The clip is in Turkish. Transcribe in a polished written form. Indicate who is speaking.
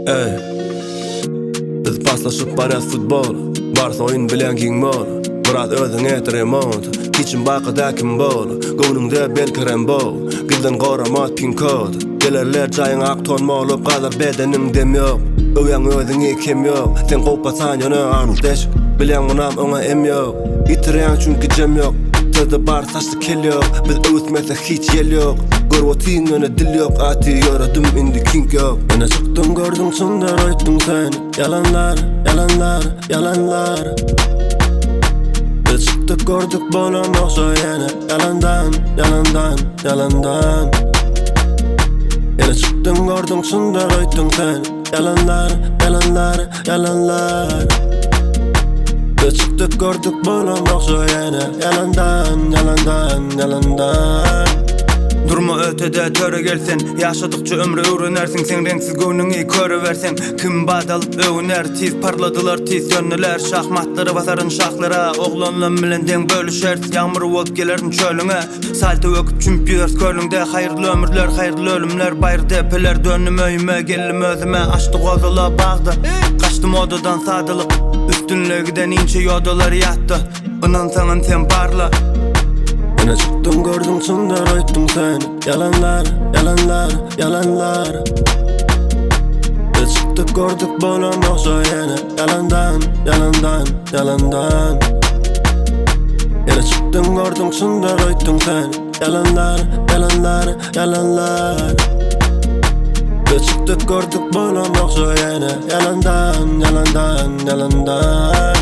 Speaker 1: Ey, biz paslaşıp barız futbol. Barsa oyun bilen giň bol. Biraz özüňe tremont. Kiçin bakada kim bol. Göwnüňde bel kerem bol. Gilden goramat pin kod. Gelerler jaýyň ak tonma olup galar bedenim dem ýok. Öýäň özüňe kim ýok. Sen gopasan ýöne anudeş. Bilen munam oňa em ýok. Itireň çünki jem ýok. Tözde bar saçlı kel ýok. Biz öwütmese hiç ýel ýok. Görwetiň öne dil ýok. Aty ýöredüm indi king ýok. Ene çykdym gördüm çundar aýtdym sen. Yalanlar, yalanlar, yalanlar. Biz çykdyk gördük bolan okşa ýene. Yalandan, yalandan, yalandan. Ene çykdym gördüm çundar aýtdym sen. Yalanlar, yalanlar, yalanlar. Biz çykdyk gördük bolan okşa ýene. Yalandan, yalandan, yalandan.
Speaker 2: Durma ötede töre gelsen, yaşadıkça ömrü öğrenersin. Sen renksiz göwnüňi köreversen, kim badalyp öwüner. Tiz parladylar tiz yönneler, şahmatlary basaryn şahlara. Oglanlan bilen deň bölüşer, ýağmur bolup gelerin çölüňe. Salty öküp çümp ýör kölüňde, haýyrly ömürler, haýyrly ölümler. Baýry depeler dönnüm öýüme, geldim özüme. Açdy gozula bagdy, kaçdym odadan sadylyk. Üstünlegiden inçe ýodalar ýatdy, ınan saňan sen barla.
Speaker 1: Ene çykdym gördüm çundar aýtdym sen. Yalanlar, yalanlar, yalanlar. Biz çykdyk gördük bolan okşa ýene. Yalandan, yalandan, yalandan. Ene çykdym gördüm çundar aýtdym sen. Yalanlar, yalanlar, yalanlar. Biz çykdyk gördük bolan okşa ýene. Yalandan, yalandan, yalandan.